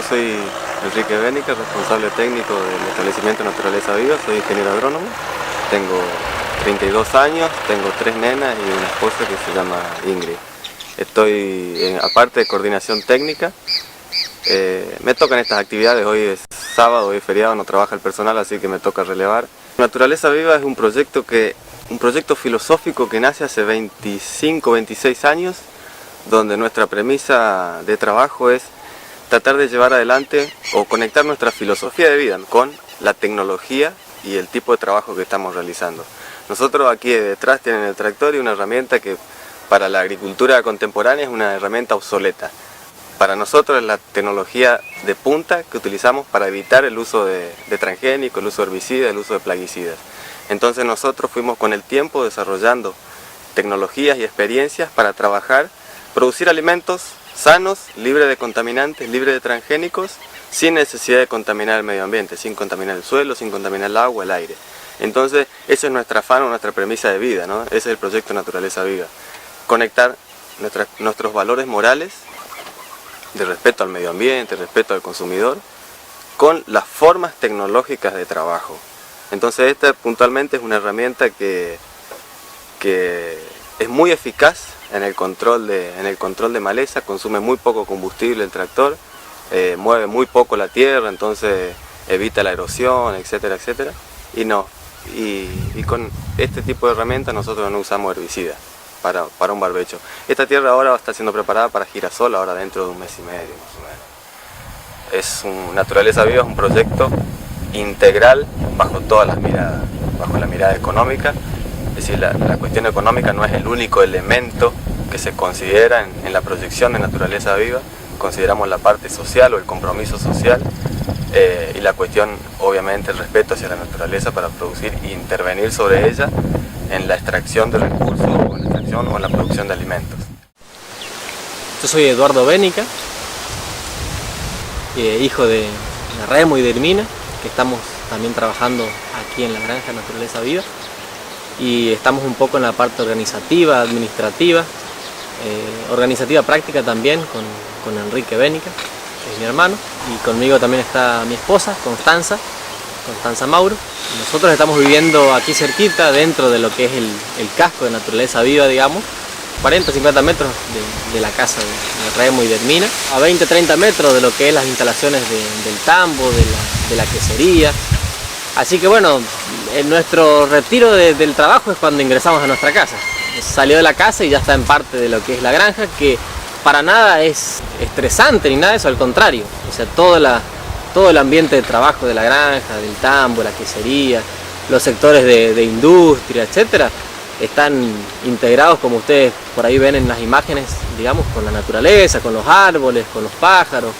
soy Enrique Bénica, responsable técnico del establecimiento Naturaleza Viva, soy ingeniero agrónomo, tengo 32 años, tengo 3 nenas y una esposa que se llama Ingrid. Estoy, aparte de coordinación técnica, me tocan estas actividades, hoy es sábado, hoy es feriado, no trabaja el personal, así que me toca relevar. Naturaleza Viva es un proyecto filosófico que nace hace 25, 26 años, donde nuestra premisa de trabajo es tratar de llevar adelante o conectar nuestra filosofía de vida con la tecnología y el tipo de trabajo que estamos realizando. Nosotros aquí detrás tienen el tractor y una herramienta que para la agricultura contemporánea es una herramienta obsoleta. Para nosotros es la tecnología de punta que utilizamos para evitar el uso de transgénicos, el uso de herbicidas, el uso de plaguicidas. Entonces nosotros fuimos con el tiempo desarrollando tecnologías y experiencias para trabajar, producir alimentos sanos, libres de contaminantes, libres de transgénicos, sin necesidad de contaminar el medio ambiente, sin contaminar el suelo, sin contaminar el agua, el aire. Entonces, eso es nuestra afán o nuestra premisa de vida, ¿no? Ese es el proyecto Naturaleza Viva. Conectar nuestros valores morales, de respeto al medio ambiente, respeto al consumidor, con las formas tecnológicas de trabajo. Entonces, esta puntualmente es una herramienta que es muy eficaz en el control de maleza, consume muy poco combustible el tractor, mueve muy poco la tierra, entonces evita la erosión, etcétera, etcétera. Y con este tipo de herramientas nosotros no usamos herbicidas para un barbecho. Esta tierra ahora está siendo preparada para girasol, ahora dentro de un mes y medio más o menos. Naturaleza Viva es un proyecto integral bajo todas las miradas, bajo la mirada económica. Es decir, la cuestión económica no es el único elemento que se considera en la proyección de Naturaleza Viva. Consideramos la parte social o el compromiso social y la cuestión, obviamente, el respeto hacia la naturaleza para producir e intervenir sobre ella en la extracción de recursos o en la extracción o en la producción de alimentos. Yo soy Eduardo Bénica, hijo de Remo y de Hermina, que estamos también trabajando aquí en la granja Naturaleza Viva. Y estamos un poco en la parte organizativa, administrativa, organizativa práctica también con Enrique Bénica, que es mi hermano, y conmigo también está mi esposa, Constanza Mauro. Nosotros estamos viviendo aquí cerquita, dentro de lo que es el casco de Naturaleza Viva, digamos, 40-50 metros de la casa de Remo y de Hermina, a 20-30 metros de lo que es las instalaciones del tambo, de la quesería. Así que bueno, nuestro retiro del trabajo es cuando ingresamos a nuestra casa. Salió de la casa y ya está en parte de lo que es la granja, que para nada es estresante ni nada de eso, al contrario. O sea, todo el ambiente de trabajo de la granja, del tambo, la quesería, los sectores de industria, etcétera, están integrados, como ustedes por ahí ven en las imágenes, digamos, con la naturaleza, con los árboles, con los pájaros,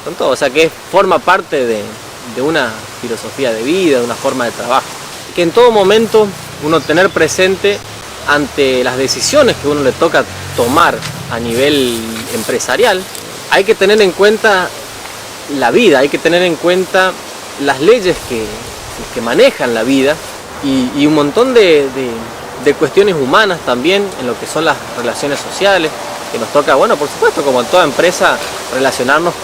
con todo. O sea, que forma parte de una filosofía de vida, de una forma de trabajo. Que en todo momento uno tener presente ante las decisiones que uno le toca tomar a nivel empresarial, hay que tener en cuenta la vida, hay que tener en cuenta las leyes que manejan la vida y un montón de cuestiones humanas también en lo que son las relaciones sociales, que nos toca, bueno, por supuesto, como en toda empresa, relacionarnos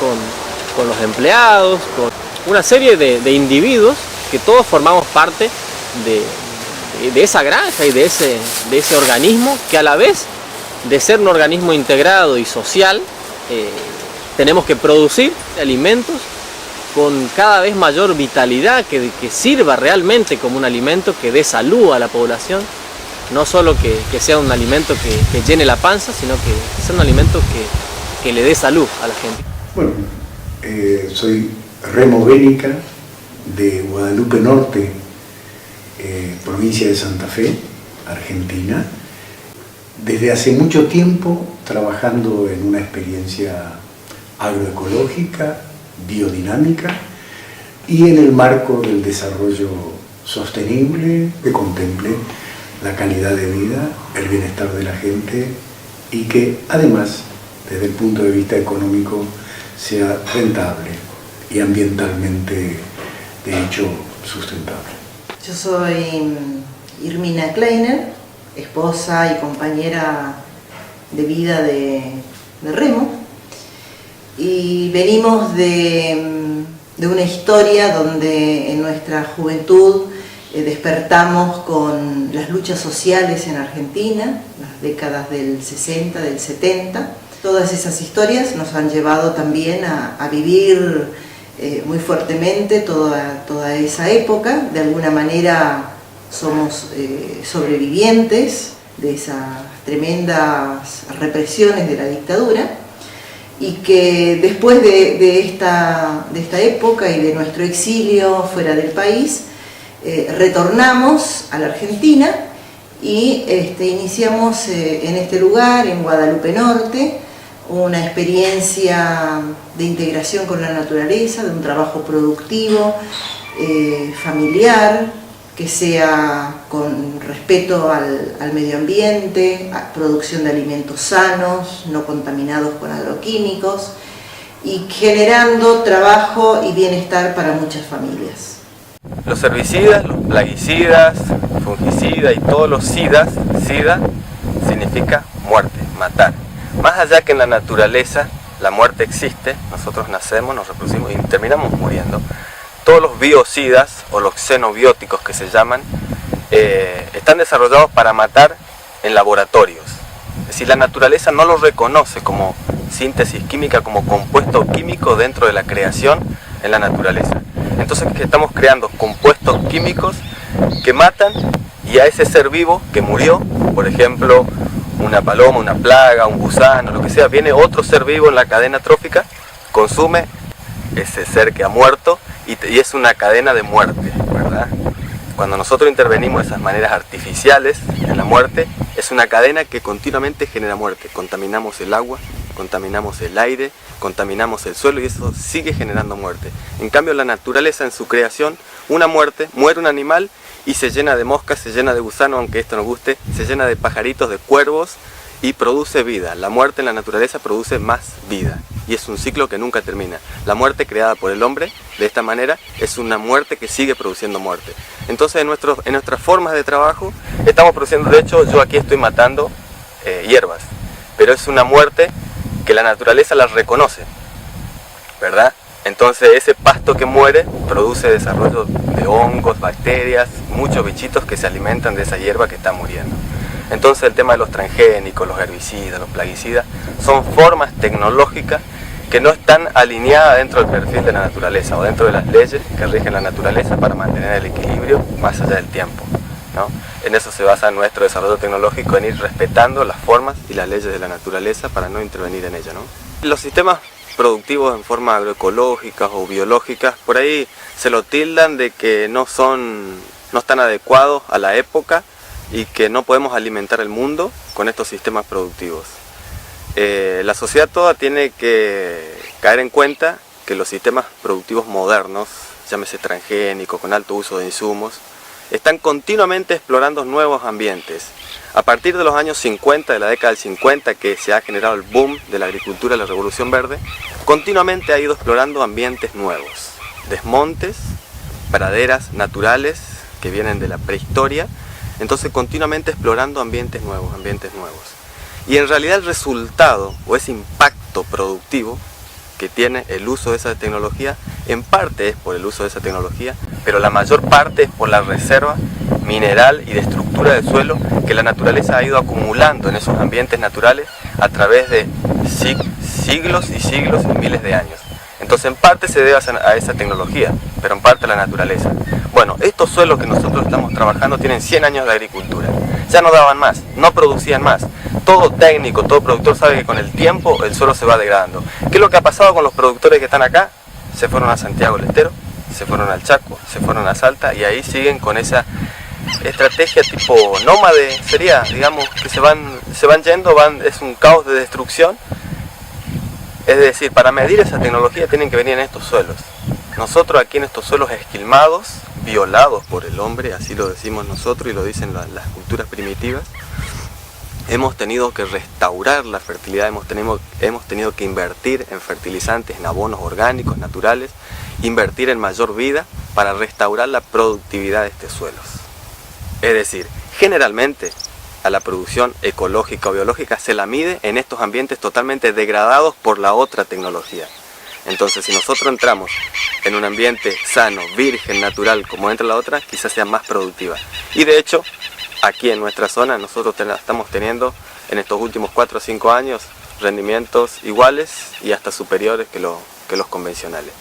con los empleados, con una serie de individuos que todos formamos parte de esa granja y de ese organismo, que a la vez de ser un organismo integrado y social, tenemos que producir alimentos con cada vez mayor vitalidad, que sirva realmente como un alimento que dé salud a la población, no solo que sea un alimento que llene la panza, sino que sea un alimento que le dé salud a la gente. Bueno, soy Remo Bénica, de Guadalupe Norte, provincia de Santa Fe, Argentina. Desde hace mucho tiempo trabajando en una experiencia agroecológica, biodinámica y en el marco del desarrollo sostenible que contemple la calidad de vida, el bienestar de la gente y que además, desde el punto de vista económico, sea rentable y ambientalmente, de hecho, sustentable. Yo soy Irmina Kleiner, esposa y compañera de vida de Remo, y venimos de una historia donde en nuestra juventud despertamos con las luchas sociales en Argentina, las décadas del 60, del 70. Todas esas historias nos han llevado también a vivir muy fuertemente toda esa época. De alguna manera somos sobrevivientes de esas tremendas represiones de la dictadura, y que después de esta época y de nuestro exilio fuera del país, retornamos a la Argentina y iniciamos en este lugar, en Guadalupe Norte, una experiencia de integración con la naturaleza, de un trabajo productivo, familiar, que sea con respeto al medio ambiente, a producción de alimentos sanos, no contaminados con agroquímicos, y generando trabajo y bienestar para muchas familias. Los herbicidas, los plaguicidas, fungicidas y todos los sida significa muerte, matar. Más allá que en la naturaleza la muerte existe, nosotros nacemos, nos reproducimos y terminamos muriendo. Todos los biocidas o los xenobióticos que se llaman están desarrollados para matar en laboratorios. Es decir, la naturaleza no los reconoce como síntesis química, como compuesto químico dentro de la creación en la naturaleza. Entonces estamos creando compuestos químicos que matan, y a ese ser vivo que murió, por ejemplo, una paloma, una plaga, un gusano, lo que sea, viene otro ser vivo en la cadena trófica, consume ese ser que ha muerto y es una cadena de muerte, ¿verdad? Cuando nosotros intervenimos de esas maneras artificiales en la muerte, es una cadena que continuamente genera muerte. Contaminamos el agua, contaminamos el aire, contaminamos el suelo y eso sigue generando muerte. En cambio, la naturaleza en su creación, una muerte, muere un animal y se llena de moscas, se llena de gusanos, aunque esto nos guste, se llena de pajaritos, de cuervos y produce vida. La muerte en la naturaleza produce más vida y es un ciclo que nunca termina. La muerte creada por el hombre, de esta manera, es una muerte que sigue produciendo muerte. Entonces en nuestras formas de trabajo estamos produciendo, de hecho yo aquí estoy matando hierbas, pero es una muerte que la naturaleza las reconoce, ¿verdad? Entonces ese pasto que muere produce desarrollo de hongos, bacterias, muchos bichitos que se alimentan de esa hierba que está muriendo. Entonces el tema de los transgénicos, los herbicidas, los plaguicidas, son formas tecnológicas que no están alineadas dentro del perfil de la naturaleza o dentro de las leyes que rigen la naturaleza para mantener el equilibrio más allá del tiempo, ¿no? En eso se basa nuestro desarrollo tecnológico, en ir respetando las formas y las leyes de la naturaleza para no intervenir en ella, ¿no? Los sistemas productivos en forma agroecológicas o biológicas, por ahí se lo tildan de que no están adecuados a la época y que no podemos alimentar el mundo con estos sistemas productivos. La sociedad toda tiene que caer en cuenta que los sistemas productivos modernos, llámese transgénicos, con alto uso de insumos, están continuamente explorando nuevos ambientes. A partir de los años 50, de la década del 50, que se ha generado el boom de la agricultura, la revolución verde, continuamente ha ido explorando ambientes nuevos, desmontes, praderas naturales que vienen de la prehistoria, entonces continuamente explorando ambientes nuevos. Y en realidad el resultado o ese impacto productivo que tiene el uso de esa tecnología, en parte es por el uso de esa tecnología, pero la mayor parte es por la reserva mineral y de estructura del suelo que la naturaleza ha ido acumulando en esos ambientes naturales a través de siglos y siglos y miles de años. Entonces en parte se debe a esa tecnología, pero en parte a la naturaleza. Bueno, estos suelos que nosotros estamos trabajando tienen 100 años de agricultura. Ya no daban más, no producían más. Todo técnico, todo productor sabe que con el tiempo el suelo se va degradando. ¿Qué es lo que ha pasado con los productores que están acá? Se fueron a Santiago del Estero, se fueron al Chaco, se fueron a Salta y ahí siguen con esa estrategia tipo nómade, sería, digamos, que se van yendo, es un caos de destrucción. Es decir, para medir esa tecnología tienen que venir en estos suelos. Nosotros aquí en estos suelos esquilmados, violados por el hombre, así lo decimos nosotros y lo dicen las culturas primitivas, hemos tenido que restaurar la fertilidad, hemos tenido que invertir en fertilizantes, en abonos orgánicos, naturales, invertir en mayor vida para restaurar la productividad de estos suelos. Es decir, generalmente a la producción ecológica o biológica se la mide en estos ambientes totalmente degradados por la otra tecnología. Entonces, si nosotros entramos en un ambiente sano, virgen, natural, como entra la otra, quizás sea más productiva. Y de hecho, aquí en nuestra zona, nosotros estamos teniendo en estos últimos 4 o 5 años rendimientos iguales y hasta superiores que los convencionales.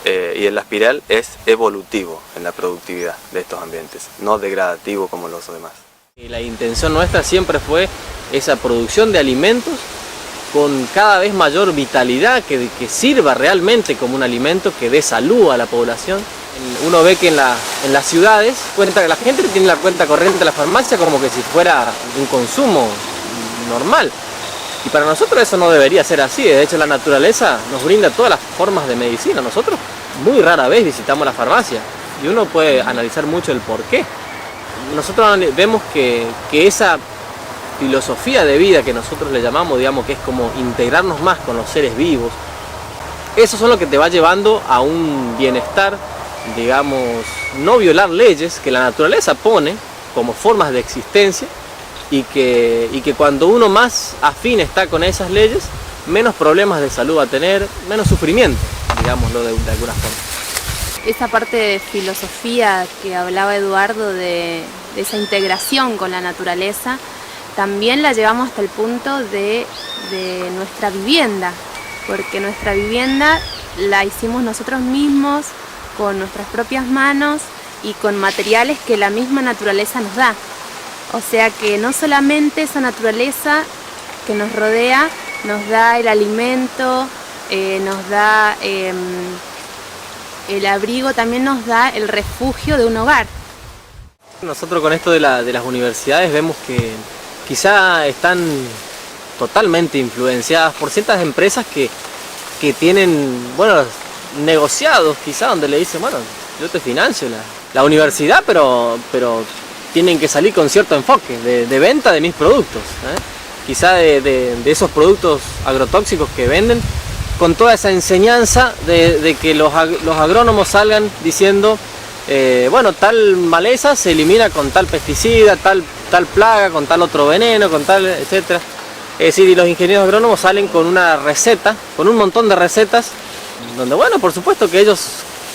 Y el Aspiral es evolutivo en la productividad de estos ambientes, no degradativo como los demás. La intención nuestra siempre fue esa producción de alimentos con cada vez mayor vitalidad, que sirva realmente como un alimento que dé salud a la población. Uno ve que en las ciudades la gente tiene la cuenta corriente de la farmacia como que si fuera un consumo normal. Y para nosotros eso no debería ser así. De hecho, la naturaleza nos brinda todas las formas de medicina. Nosotros muy rara vez visitamos la farmacia y uno puede analizar mucho el por qué. Nosotros vemos que esa filosofía de vida que nosotros le llamamos, digamos, que es como integrarnos más con los seres vivos, eso son lo que te va llevando a un bienestar, digamos, no violar leyes que la naturaleza pone como formas de existencia y que cuando uno más afín está con esas leyes, menos problemas de salud va a tener, menos sufrimiento, digámoslo de alguna forma. Esa parte de filosofía que hablaba Eduardo de esa integración con la naturaleza, también la llevamos hasta el punto de nuestra vivienda, porque nuestra vivienda la hicimos nosotros mismos con nuestras propias manos y con materiales que la misma naturaleza nos da. O sea que no solamente esa naturaleza que nos rodea nos da el alimento, nos da el abrigo, también nos da el refugio de un hogar. Nosotros con esto de las universidades vemos que quizá están totalmente influenciadas por ciertas empresas que tienen, bueno, negociados quizá, donde le dicen, bueno, yo te financio la universidad, pero tienen que salir con cierto enfoque de venta de mis productos, quizá de esos productos agrotóxicos que venden, con toda esa enseñanza de que los agrónomos salgan diciendo, bueno, tal maleza se elimina con tal pesticida, tal plaga, con tal otro veneno, con tal, etcétera. Es decir, y los ingenieros agrónomos salen con una receta, con un montón de recetas, donde, bueno, por supuesto que ellos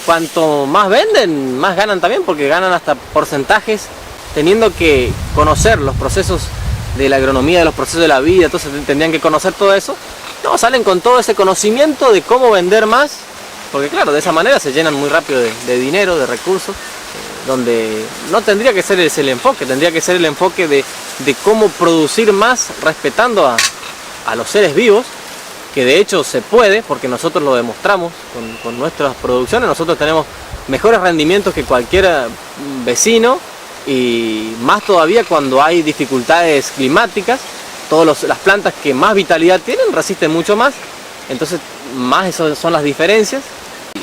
cuanto más venden, más ganan también, porque ganan hasta porcentajes, teniendo que conocer los procesos de la agronomía, de los procesos de la vida, entonces tendrían que conocer todo eso. No, salen con todo ese conocimiento de cómo vender más, porque claro, de esa manera se llenan muy rápido de dinero, de recursos, donde no tendría que ser ese el enfoque, tendría que ser el enfoque de cómo producir más respetando a los seres vivos, que de hecho se puede, porque nosotros lo demostramos con nuestras producciones. Nosotros tenemos mejores rendimientos que cualquier vecino, y más todavía cuando hay dificultades climáticas. Todas las plantas que más vitalidad tienen resisten mucho más, entonces más esas son las diferencias.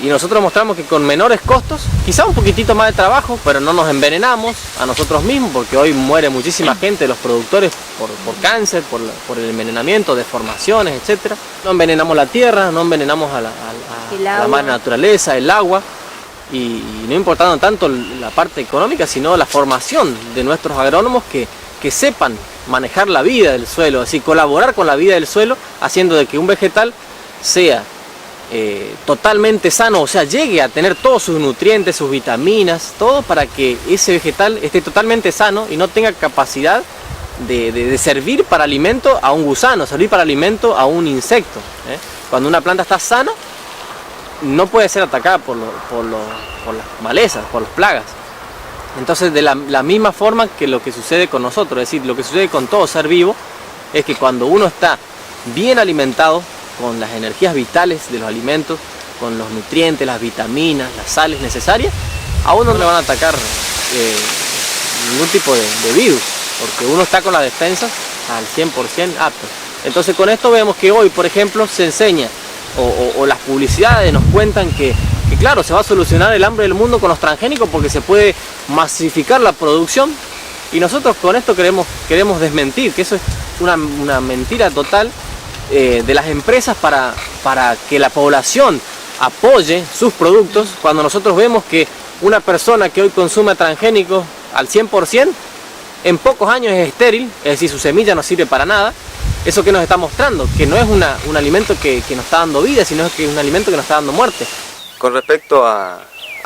Y nosotros mostramos que con menores costos, quizá un poquitito más de trabajo, pero no nos envenenamos a nosotros mismos, porque hoy muere muchísima gente, los productores, por cáncer, por el envenenamiento, deformaciones, etc. No envenenamos la tierra, no envenenamos a la madre naturaleza, el agua, y no importando tanto la parte económica, sino la formación de nuestros agrónomos que sepan manejar la vida del suelo, así colaborar con la vida del suelo, haciendo de que un vegetal sea totalmente sano, o sea, llegue a tener todos sus nutrientes, sus vitaminas, todo para que ese vegetal esté totalmente sano y no tenga capacidad de servir para alimento a un gusano, servir para alimento a un insecto. Cuando una planta está sana, no puede ser atacada por las malezas, por las plagas. Entonces, de la misma forma que lo que sucede con nosotros, es decir, lo que sucede con todo ser vivo, es que cuando uno está bien alimentado, con las energías vitales de los alimentos, con los nutrientes, las vitaminas, las sales necesarias, a uno no le van a atacar ningún tipo de virus, porque uno está con las defensas al 100% apto. Entonces con esto vemos que hoy, por ejemplo, se enseña, o las publicidades nos cuentan que claro, se va a solucionar el hambre del mundo con los transgénicos porque se puede masificar la producción, y nosotros con esto queremos desmentir, que eso es una mentira total de las empresas para que la población apoye sus productos, cuando nosotros vemos que una persona que hoy consume transgénicos al 100% en pocos años es estéril, es decir, su semilla no sirve para nada. ¿Eso que nos está mostrando? Que no es un alimento que nos está dando vida, sino que es un alimento que nos está dando muerte. Con respecto a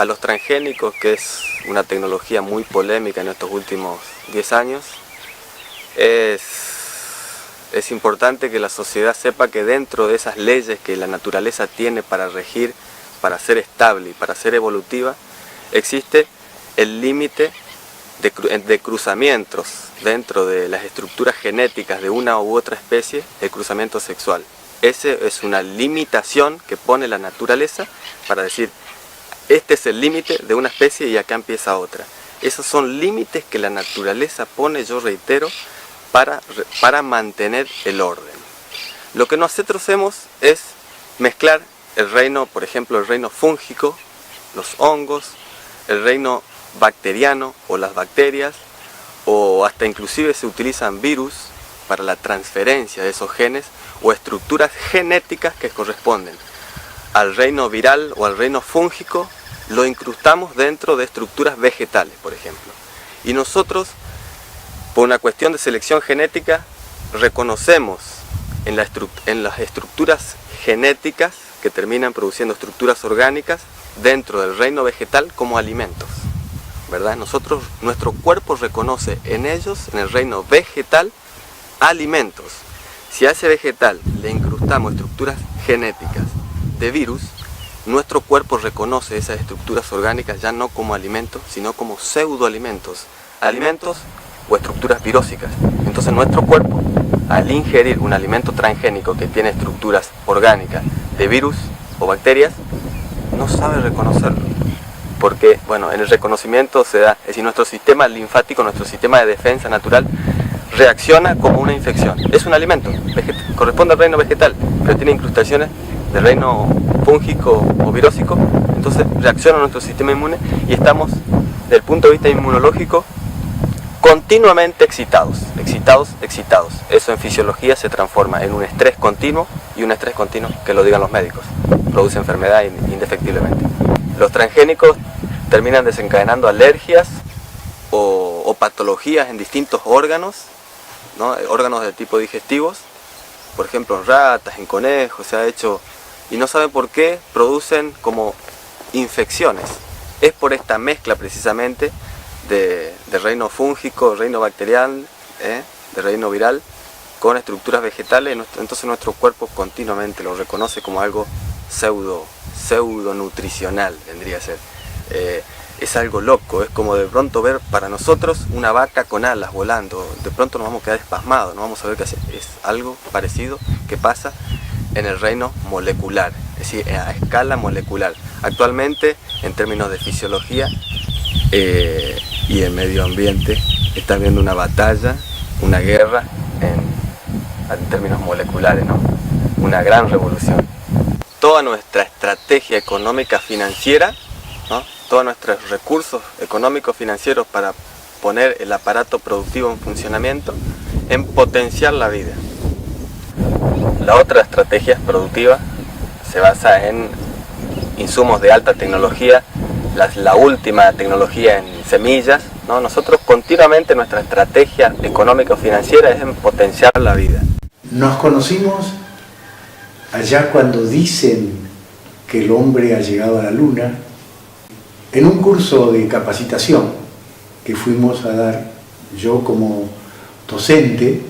los transgénicos, que es una tecnología muy polémica en estos últimos 10 años, es importante que la sociedad sepa que dentro de esas leyes que la naturaleza tiene para regir, para ser estable y para ser evolutiva, existe el límite de cruzamientos dentro de las estructuras genéticas de una u otra especie, el cruzamiento sexual. Esa es una limitación que pone la naturaleza para decir, este es el límite de una especie y acá empieza otra. Esos son límites que la naturaleza pone, yo reitero, para mantener el orden. Lo que nosotros hacemos es mezclar el reino, por ejemplo, el reino fúngico, los hongos, el reino bacteriano o las bacterias, o hasta inclusive se utilizan virus para la transferencia de esos genes o estructuras genéticas que corresponden al reino viral o al reino fúngico, lo incrustamos dentro de estructuras vegetales, por ejemplo. Y nosotros, por una cuestión de selección genética, reconocemos en las estructuras genéticas que terminan produciendo estructuras orgánicas dentro del reino vegetal como alimentos, ¿verdad? Nuestro cuerpo reconoce en ellos, en el reino vegetal, alimentos. Si a ese vegetal le incrustamos estructuras genéticas de virus, nuestro cuerpo reconoce esas estructuras orgánicas ya no como alimentos, sino como pseudoalimentos, alimentos o estructuras virósicas. Entonces nuestro cuerpo, al ingerir un alimento transgénico que tiene estructuras orgánicas de virus o bacterias, no sabe reconocerlo. Porque, bueno, en el reconocimiento se da, es decir, nuestro sistema linfático, nuestro sistema de defensa natural, reacciona como una infección. Es un alimento, corresponde al reino vegetal, pero tiene incrustaciones del reino fúngico o virósico, entonces reacciona nuestro sistema inmune y estamos, desde el punto de vista inmunológico, continuamente excitados. Eso en fisiología se transforma en un estrés continuo, y un estrés continuo, que lo digan los médicos, produce enfermedad indefectiblemente. Los transgénicos terminan desencadenando alergias o patologías en distintos órganos, ¿no? Órganos de tipo digestivos, por ejemplo en ratas, en conejos se ha hecho, y no saben por qué producen como infecciones. Es por esta mezcla precisamente de reino fúngico, reino bacterial, de reino viral, con estructuras vegetales. Entonces nuestro cuerpo continuamente lo reconoce como algo pseudo nutricional, vendría a ser. Es algo loco, es como de pronto ver para nosotros una vaca con alas volando, de pronto nos vamos a quedar espasmados, no vamos a ver qué hacer. Es algo parecido que pasa en el reino molecular, es decir, a escala molecular. Actualmente, en términos de fisiología y en medio ambiente, está habiendo una batalla, una guerra en términos moleculares, ¿no? Una gran revolución. Toda nuestra estrategia económica financiera, ¿no? Todos nuestros recursos económicos financieros para poner el aparato productivo en funcionamiento, en potenciar la vida. La otra estrategia productiva se basa en insumos de alta tecnología, la última tecnología en semillas, ¿no? Nosotros continuamente nuestra estrategia económica o financiera es en potenciar la vida. Nos conocimos allá cuando dicen que el hombre ha llegado a la luna, en un curso de capacitación que fuimos a dar, yo como docente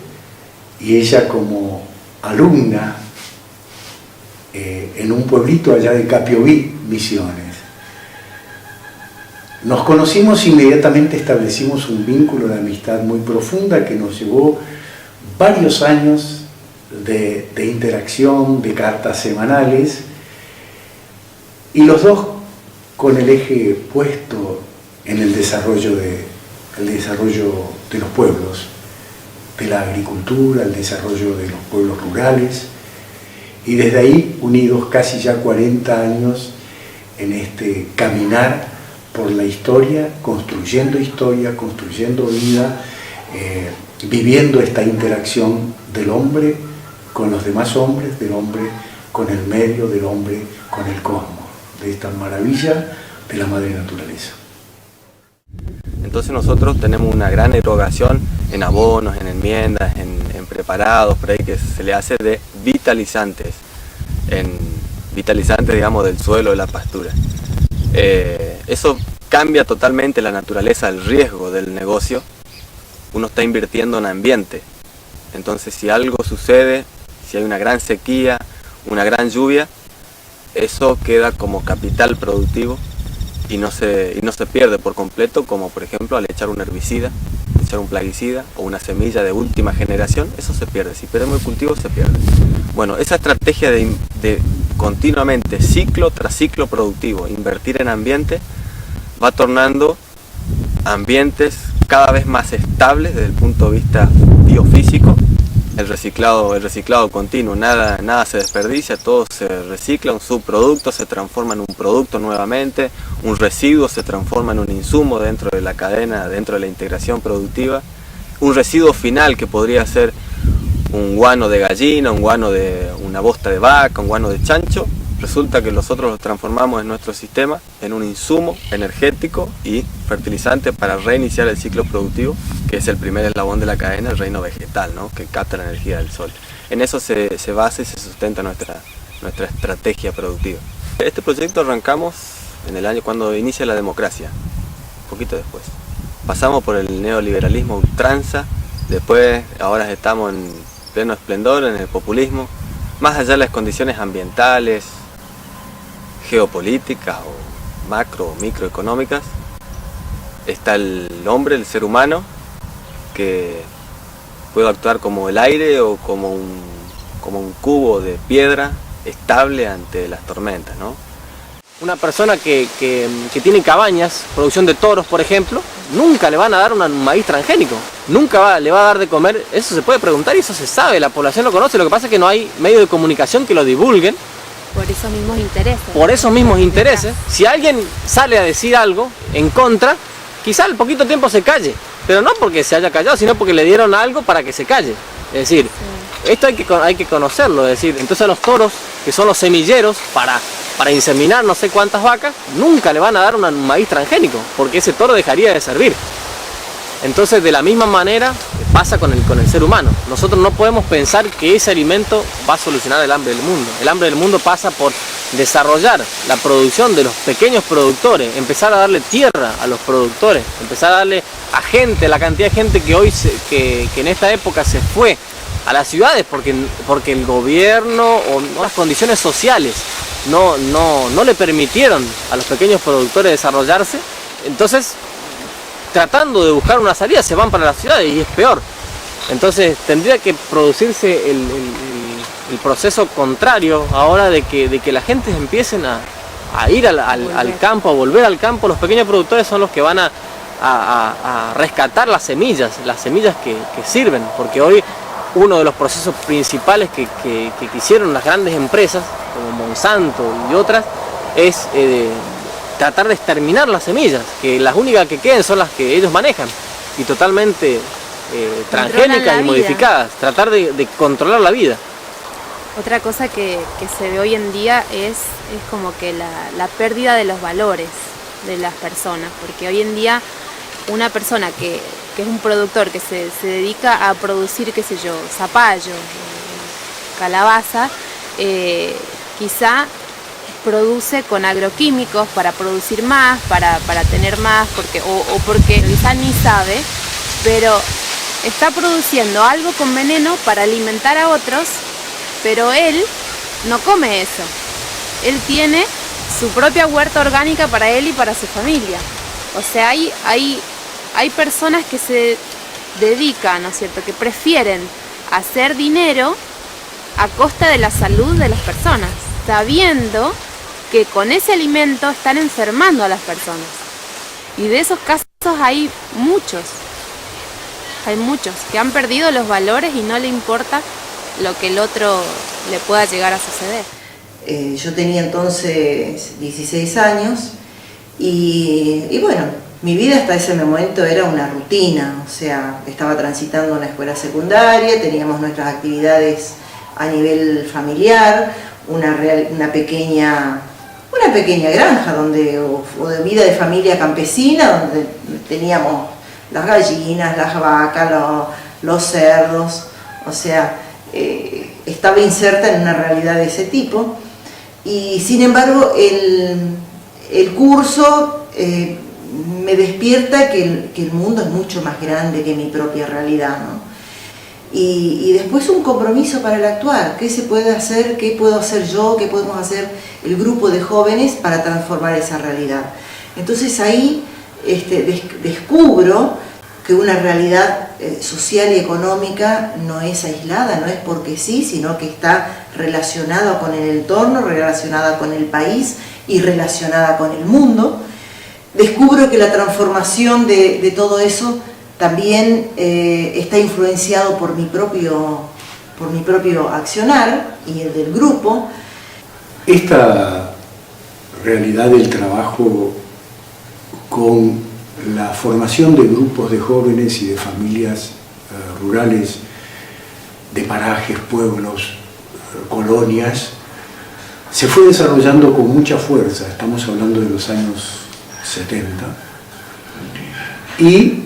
y ella como alumna, en un pueblito allá de Capiobí, Misiones. Nos conocimos, inmediatamente establecimos un vínculo de amistad muy profunda que nos llevó varios años de interacción, de cartas semanales, y los dos con el eje puesto en el desarrollo de los pueblos, de la agricultura, el desarrollo de los pueblos rurales, y desde ahí unidos casi ya 40 años en este caminar por la historia, construyendo vida, viviendo esta interacción del hombre con los demás hombres, del hombre con el medio, del hombre con el cosmos, de esta maravilla de la madre naturaleza. Entonces nosotros tenemos una gran erogación en abonos, en enmiendas, en preparados, por ahí que se le hace de vitalizantes, digamos, del suelo, de la pastura. Eso cambia totalmente la naturaleza, el riesgo del negocio. Uno está invirtiendo en ambiente. Entonces si algo sucede, si hay una gran sequía, una gran lluvia, eso queda como capital productivo y no se pierde por completo, como por ejemplo al echar un herbicida, echar un plaguicida o una semilla de última generación, eso se pierde. Si perdemos el cultivo, se pierde. Bueno, esa estrategia de continuamente, ciclo tras ciclo productivo, invertir en ambiente, va tornando ambientes cada vez más estables desde el punto de vista biofísico. El reciclado continuo, nada se desperdicia, todo se recicla, un subproducto se transforma en un producto nuevamente, un residuo se transforma en un insumo dentro de la cadena, dentro de la integración productiva, un residuo final que podría ser un guano de gallina, un guano de una bosta de vaca, un guano de chancho, resulta que nosotros lo transformamos en nuestro sistema en un insumo energético y fertilizante para reiniciar el ciclo productivo, que es el primer eslabón de la cadena, el reino vegetal, ¿no? Que capta la energía del sol. En eso se basa y se sustenta nuestra estrategia productiva. Este proyecto arrancamos en el año cuando inicia la democracia, un poquito después. Pasamos por el neoliberalismo ultranza, después ahora estamos en pleno esplendor en el populismo, más allá de las condiciones ambientales, geopolíticas o macro o microeconómicas, está el hombre, el ser humano, que puede actuar como el aire o como un cubo de piedra estable ante las tormentas, ¿no? Una persona que tiene cabañas, producción de toros, por ejemplo, nunca le van a dar un maíz transgénico, nunca le va a dar de comer. Eso se puede preguntar y eso se sabe, la población lo conoce. Lo que pasa es que no hay medios de comunicación que lo divulguen. Por esos mismos intereses. Por esos mismos intereses. Si alguien sale a decir algo en contra, quizá al poquito tiempo se calle, pero no porque se haya callado, sino porque le dieron algo para que se calle. Es decir, esto hay que conocerlo. Es decir, entonces a los toros, que son los semilleros para inseminar no sé cuántas vacas, nunca le van a dar un maíz transgénico, porque ese toro dejaría de servir. Entonces, de la misma manera pasa con el ser humano. Nosotros no podemos pensar que ese alimento va a solucionar el hambre del mundo. El hambre del mundo pasa por desarrollar la producción de los pequeños productores, empezar a darle tierra a los productores, empezar a darle a gente, la cantidad de gente que hoy que en esta época se fue a las ciudades porque el gobierno o las condiciones sociales no le permitieron a los pequeños productores desarrollarse. Entonces, tratando de buscar una salida, se van para las ciudades y es peor. Entonces tendría que producirse el proceso contrario ahora de que la gente empiecen a ir al campo, a volver al campo. Los pequeños productores son los que van a rescatar las semillas que sirven, porque hoy uno de los procesos principales que hicieron las grandes empresas como Monsanto y otras es tratar de exterminar las semillas, que las únicas que queden son las que ellos manejan y totalmente transgénicas y modificadas, tratar de controlar la vida. Otra cosa que se ve hoy en día es como que la pérdida de los valores de las personas, porque hoy en día una persona que es un productor que se dedica a producir, qué sé yo, zapallo, calabaza, quizá produce con agroquímicos para producir más, para tener más, porque quizá ni sabe, pero está produciendo algo con veneno para alimentar a otros, pero él no come eso. Él tiene su propia huerta orgánica para él y para su familia. O sea, hay personas que se dedican, ¿no es cierto?, que prefieren hacer dinero a costa de la salud de las personas, sabiendo que con ese alimento están enfermando a las personas. Y de esos casos hay muchos que han perdido los valores y no le importa lo que el otro le pueda llegar a suceder. Yo tenía entonces 16 años y bueno, mi vida hasta ese momento era una rutina, o sea, estaba transitando una escuela secundaria, teníamos nuestras actividades a nivel familiar, una pequeña una pequeña granja o de vida de familia campesina, donde teníamos las gallinas, las vacas, los cerdos, o sea, estaba inserta en una realidad de ese tipo. Y sin embargo el curso me despierta que el mundo es mucho más grande que mi propia realidad, ¿no? Y después un compromiso para el actuar. ¿Qué se puede hacer? ¿Qué puedo hacer yo? ¿Qué podemos hacer el grupo de jóvenes para transformar esa realidad? Entonces ahí descubro que una realidad social y económica no es aislada, no es porque sí, sino que está relacionada con el entorno, relacionada con el país y relacionada con el mundo. Descubro que la transformación de todo eso también está influenciado por mi propio accionar y el del grupo. Esta realidad del trabajo con la formación de grupos de jóvenes y de familias rurales, de parajes, pueblos, colonias, se fue desarrollando con mucha fuerza. Estamos hablando de los años 70. Y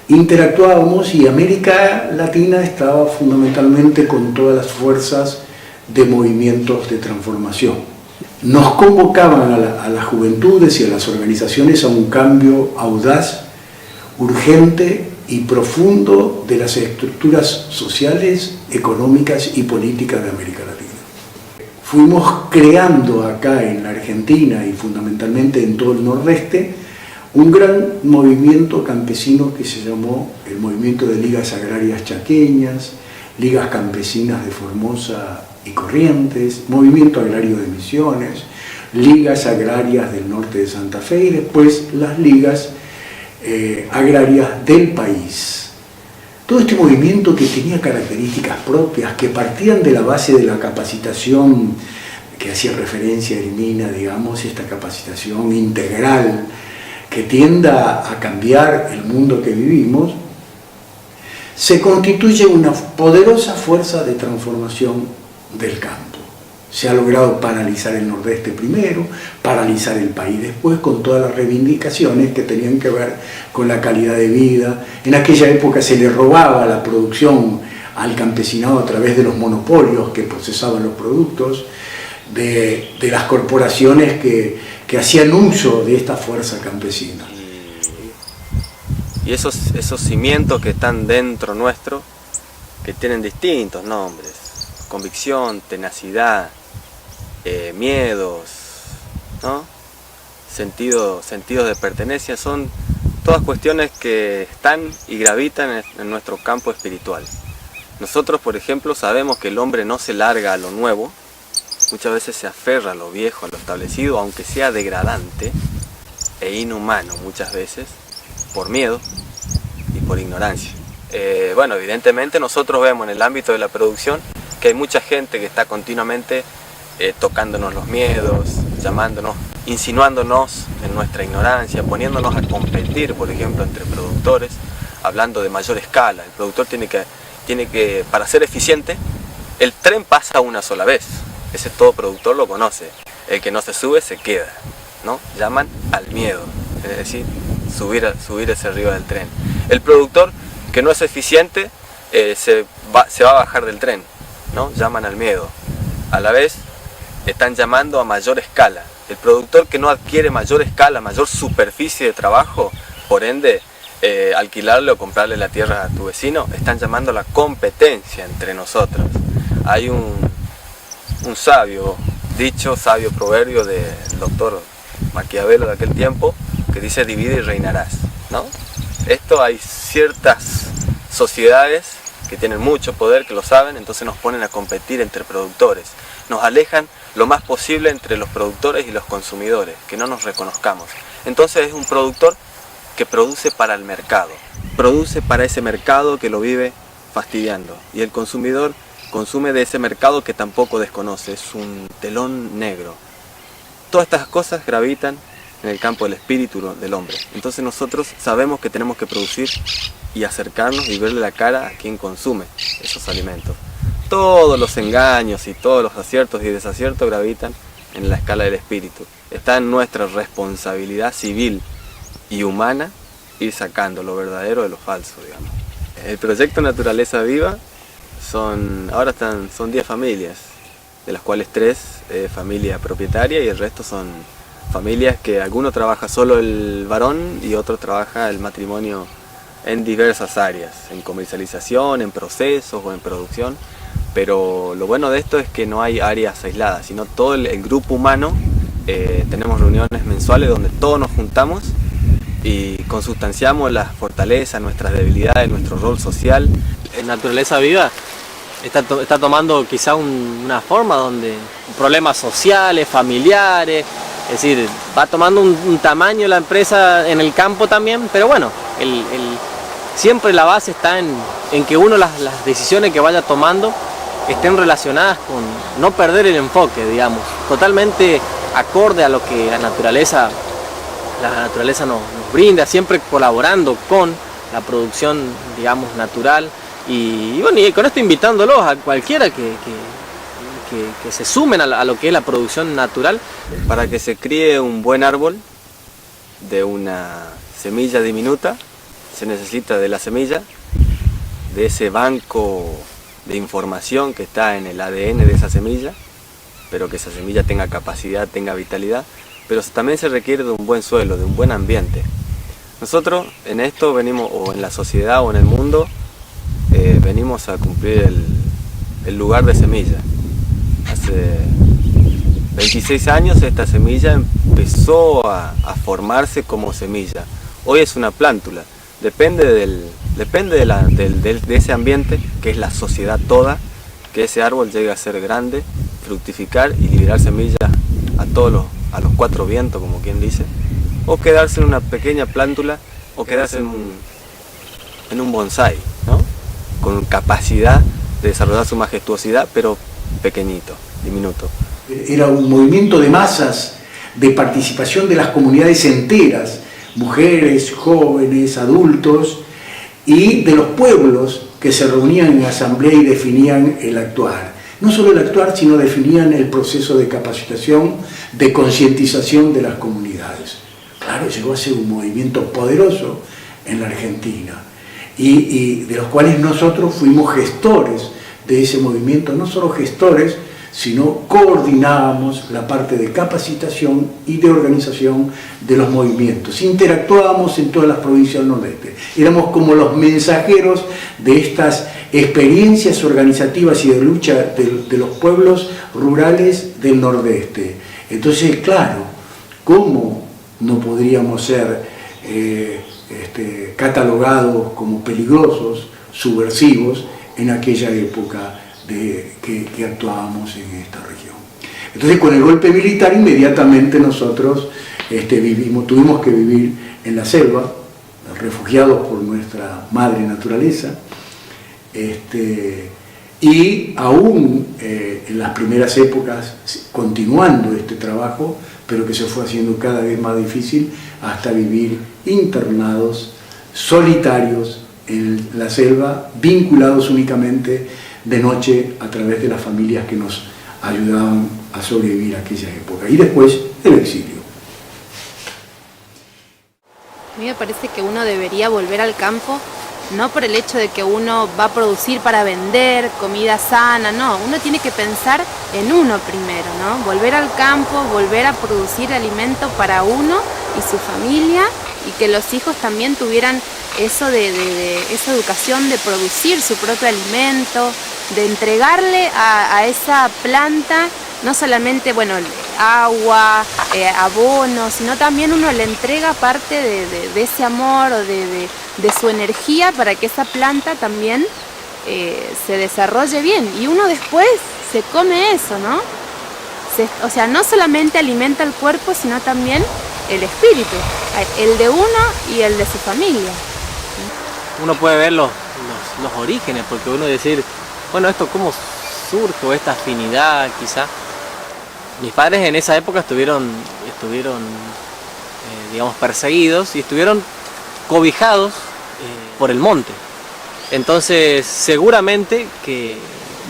interactuábamos, y América Latina estaba fundamentalmente con todas las fuerzas de movimientos de transformación. Nos convocaban a las juventudes y a las organizaciones a un cambio audaz, urgente y profundo de las estructuras sociales, económicas y políticas de América Latina. Fuimos creando acá en la Argentina y fundamentalmente en todo el nordeste un gran movimiento campesino que se llamó el Movimiento de Ligas Agrarias Chaqueñas, Ligas Campesinas de Formosa y Corrientes, Movimiento Agrario de Misiones, Ligas Agrarias del Norte de Santa Fe y después las Ligas Agrarias del país. Todo este movimiento que tenía características propias, que partían de la base de la capacitación que hacía referencia a Hermina, digamos, esta capacitación integral que tienda a cambiar el mundo que vivimos, se constituye una poderosa fuerza de transformación del campo. Se ha logrado paralizar el nordeste primero, paralizar el país después, con todas las reivindicaciones que tenían que ver con la calidad de vida. En aquella época se le robaba la producción al campesinado a través de los monopolios que procesaban los productos, de las corporaciones que hacían uso de esta fuerza campesina. Y esos cimientos que están dentro nuestro, que tienen distintos nombres: convicción, tenacidad, miedos, ¿no? Sentidos de pertenencia, son todas cuestiones que están y gravitan en nuestro campo espiritual. Nosotros, por ejemplo, sabemos que el hombre no se larga a lo nuevo, muchas veces se aferra a lo viejo, a lo establecido, aunque sea degradante e inhumano muchas veces, por miedo y por ignorancia. Bueno, evidentemente nosotros vemos en el ámbito de la producción que hay mucha gente que está continuamente tocándonos los miedos, llamándonos, insinuándonos en nuestra ignorancia, poniéndonos a competir, por ejemplo, entre productores, hablando de mayor escala. El productor tiene que, para ser eficiente, el tren pasa una sola vez. Ese todo productor lo conoce. El que no se sube se queda, ¿no? Llaman al miedo, es decir, subirse arriba del tren. El productor que no es eficiente se va a bajar del tren, ¿no? Llaman al miedo. A la vez están llamando a mayor escala. El productor que no adquiere mayor escala, mayor superficie de trabajo, por ende alquilarle o comprarle la tierra a tu vecino, están llamando a la competencia entre nosotros. Hay un sabio proverbio del doctor Maquiavelo de aquel tiempo que dice: divide y reinarás, ¿no? Esto, hay ciertas sociedades que tienen mucho poder, que lo saben, entonces nos ponen a competir entre productores, nos alejan lo más posible entre los productores y los consumidores, que no nos reconozcamos. Entonces es un productor que produce para el mercado, produce para ese mercado que lo vive fastidiando, y el consumidor consume de ese mercado que tampoco desconoce, es un telón negro. Todas estas cosas gravitan en el campo del espíritu del hombre. Entonces nosotros sabemos que tenemos que producir y acercarnos y verle la cara a quien consume esos alimentos. Todos los engaños y todos los aciertos y desaciertos gravitan en la escala del espíritu. Está en nuestra responsabilidad civil y humana ir sacando lo verdadero de lo falso, digamos. El proyecto Naturaleza Viva son 10 familias, de las cuales 3 familia propietaria y el resto son familias que alguno trabaja solo el varón y otro trabaja el matrimonio en diversas áreas, en comercialización, en procesos o en producción. Pero lo bueno de esto es que no hay áreas aisladas, sino todo el grupo humano. Tenemos reuniones mensuales donde todos nos juntamos y consustanciamos las fortalezas, nuestras debilidades, nuestro rol social. Naturaleza Viva está tomando quizá una forma donde problemas sociales, familiares, es decir, va tomando un tamaño la empresa en el campo también, pero bueno, siempre la base está en que uno las decisiones que vaya tomando estén relacionadas con no perder el enfoque, digamos, totalmente acorde a lo que la naturaleza nos brinda, siempre colaborando con la producción, digamos, natural. Y bueno, y con esto invitándolos a cualquiera que se sumen a lo que es la producción natural. Para que se críe un buen árbol de una semilla diminuta, se necesita de la semilla, de ese banco de información que está en el ADN de esa semilla, pero que esa semilla tenga capacidad, tenga vitalidad, pero también se requiere de un buen suelo, de un buen ambiente. Nosotros en esto venimos, o en la sociedad o en el mundo, venimos a cumplir el lugar de semilla. Hace 26 años esta semilla empezó a formarse como semilla. Hoy es una plántula. Depende de ese ambiente, que es la sociedad toda, que ese árbol llegue a ser grande, fructificar y liberar semillas a los 4 vientos, como quien dice, o quedarse en una pequeña plántula, o quedarse en un bonsái, ¿no? Con capacidad de desarrollar su majestuosidad, pero pequeñito, diminuto. Era un movimiento de masas, de participación de las comunidades enteras, mujeres, jóvenes, adultos, y de los pueblos que se reunían en asamblea y definían el actuar. No solo el actuar, sino definían el proceso de capacitación, de concientización de las comunidades. Claro, llegó a ser un movimiento poderoso en la Argentina, y de los cuales nosotros fuimos gestores de ese movimiento, no solo gestores, sino coordinábamos la parte de capacitación y de organización de los movimientos. Interactuábamos en todas las provincias del Nordeste. Éramos como los mensajeros de estas experiencias organizativas y de lucha de los pueblos rurales del Nordeste. Entonces, claro, ¿cómo no podríamos ser catalogados como peligrosos, subversivos, en aquella época que actuábamos en esta región? Entonces, con el golpe militar, inmediatamente nosotros tuvimos que vivir en la selva, refugiados por nuestra madre naturaleza, y aún en las primeras épocas continuando este trabajo, pero que se fue haciendo cada vez más difícil, hasta vivir internados, solitarios en la selva, vinculados únicamente de noche a través de las familias que nos ayudaban a sobrevivir a aquella época, y después el exilio. A mí me parece que uno debería volver al campo, no por el hecho de que uno va a producir para vender comida sana, no, uno tiene que pensar en uno primero, ¿no? Volver al campo, volver a producir alimento para uno y su familia, y que los hijos también tuvieran eso de esa educación de producir su propio alimento, de entregarle a esa planta no solamente, bueno, agua, abono, sino también uno le entrega parte de ese amor o de su energía para que esa planta también se desarrolle bien, y uno después se come eso, ¿no? O sea, no solamente alimenta el cuerpo, sino también el espíritu, el de uno y el de su familia. Uno puede ver los orígenes, porque uno decir, bueno, esto cómo surge, o esta afinidad quizá. Mis padres en esa época estuvieron digamos, perseguidos y estuvieron cobijados por el monte. Entonces, seguramente que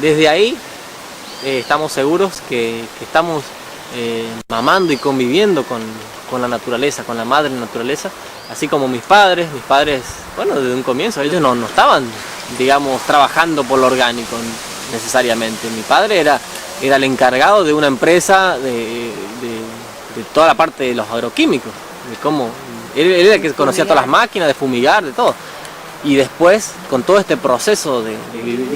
desde ahí estamos seguros que estamos mamando y conviviendo con la naturaleza, con la madre naturaleza, así como mis padres, bueno, desde un comienzo, ellos no estaban, digamos, trabajando por lo orgánico necesariamente. Mi padre era el encargado de una empresa de toda la parte de los agroquímicos, de cómo, él era el que conocía todas las máquinas, de fumigar, de todo. Y después, con todo este proceso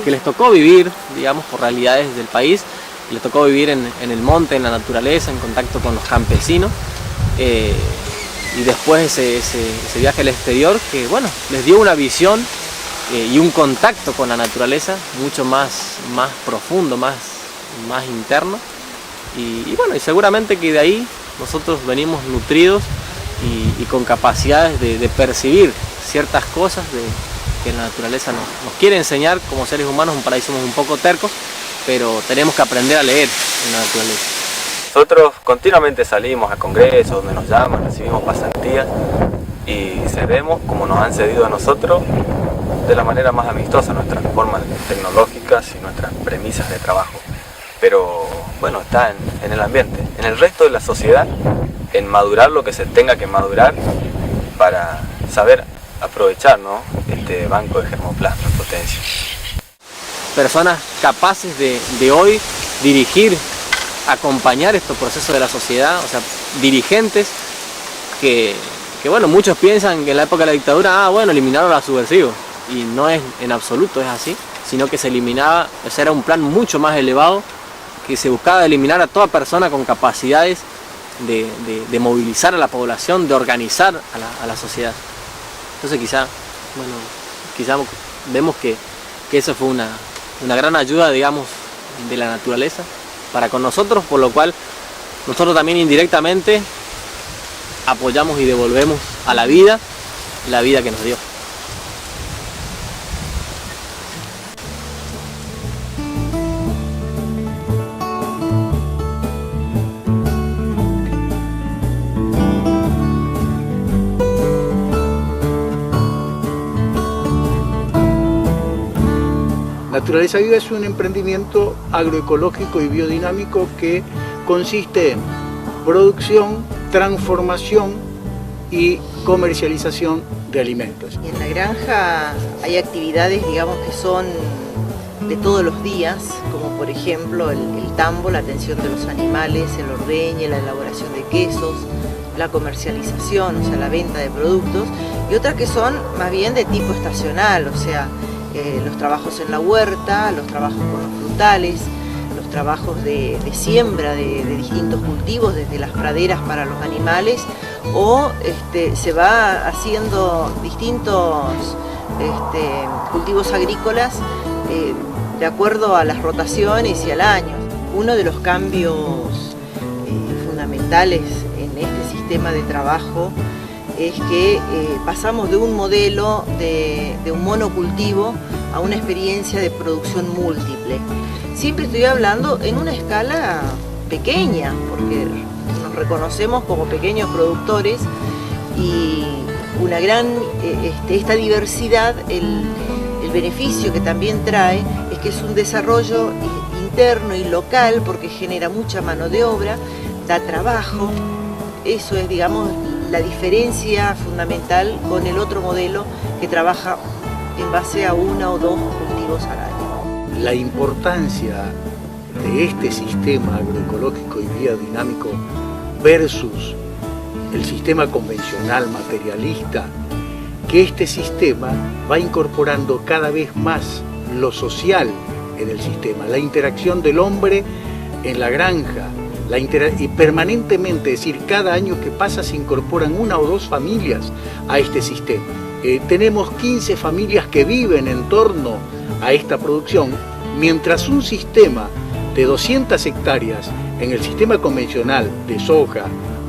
que les tocó vivir, digamos, por realidades del país, les tocó vivir en el monte, en la naturaleza, en contacto con los campesinos, y después ese viaje al exterior que, bueno, les dio una visión y un contacto con la naturaleza mucho más profundo, más interno, y bueno, y seguramente que de ahí nosotros venimos nutridos y con capacidades de percibir ciertas cosas que la naturaleza nos quiere enseñar como seres humanos. Por ahí somos un poco tercos, pero tenemos que aprender a leer en la naturaleza. Nosotros continuamente salimos a congresos donde nos llaman, recibimos pasantías y cedemos como nos han cedido a nosotros de la manera más amistosa nuestras formas tecnológicas y nuestras premisas de trabajo. Pero bueno, está en el ambiente, en el resto de la sociedad, en madurar lo que se tenga que madurar para saber aprovechar, ¿no?, este banco de germoplasma en potencia. Personas capaces de hoy dirigir, acompañar estos procesos de la sociedad, o sea, dirigentes que bueno, muchos piensan que en la época de la dictadura, bueno, eliminaron a los subversivos, y no es en absoluto es así, sino que se eliminaba, o sea, era un plan mucho más elevado, que se buscaba eliminar a toda persona con capacidades de movilizar a la población, de organizar a la sociedad. Entonces quizá vemos que eso fue una gran ayuda, digamos, de la naturaleza para con nosotros, por lo cual nosotros también indirectamente apoyamos y devolvemos a la vida que nos dio. Naturaleza Viva es un emprendimiento agroecológico y biodinámico que consiste en producción, transformación y comercialización de alimentos. Y en la granja hay actividades, digamos, que son de todos los días, como por ejemplo el tambo, la atención de los animales, el ordeñe, la elaboración de quesos, la comercialización, o sea, la venta de productos, y otras que son más bien de tipo estacional, o sea, los trabajos en la huerta, los trabajos con los frutales, los trabajos de siembra de distintos cultivos, desde las praderas para los animales, o se va haciendo distintos cultivos agrícolas de acuerdo a las rotaciones y al año. Uno de los cambios fundamentales en este sistema de trabajo es que pasamos de un modelo de un monocultivo a una experiencia de producción múltiple. Siempre estoy hablando en una escala pequeña, porque nos reconocemos como pequeños productores, y una gran, esta diversidad, el beneficio que también trae es que es un desarrollo interno y local, porque genera mucha mano de obra, da trabajo. Eso es, digamos, la diferencia fundamental con el otro modelo que trabaja en base a 1 o 2 cultivos al año. La importancia de este sistema agroecológico y biodinámico versus el sistema convencional materialista, que este sistema va incorporando cada vez más lo social en el sistema, la interacción del hombre en la granja, y permanentemente, es decir, cada año que pasa se incorporan 1 o 2 familias a este sistema. Tenemos 15 familias que viven en torno a esta producción, mientras un sistema de 200 hectáreas en el sistema convencional de soja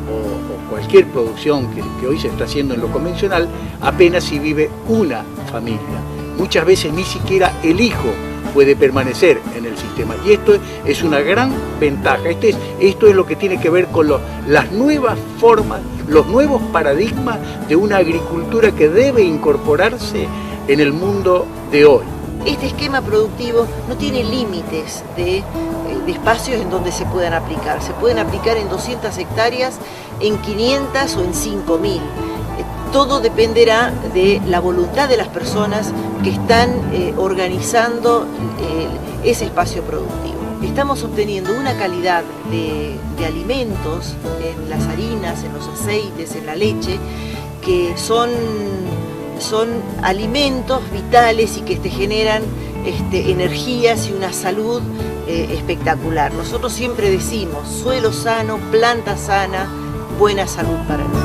o cualquier producción que hoy se está haciendo en lo convencional, apenas si vive una familia. Muchas veces ni siquiera el hijo puede permanecer en el sistema, y esto es una gran ventaja. Esto es lo que tiene que ver con las nuevas formas, los nuevos paradigmas de una agricultura que debe incorporarse en el mundo de hoy. este esquema productivo no tiene límites de espacios en donde se puedan aplicar. Se pueden aplicar en 200 hectáreas, en 500 o en 5.000. Todo dependerá de la voluntad de las personas que están organizando ese espacio productivo. Estamos obteniendo una calidad de alimentos en las harinas, en los aceites, en la leche, que son alimentos vitales y que te generan energías y una salud espectacular. Nosotros siempre decimos, suelo sano, planta sana, buena salud para el mundo.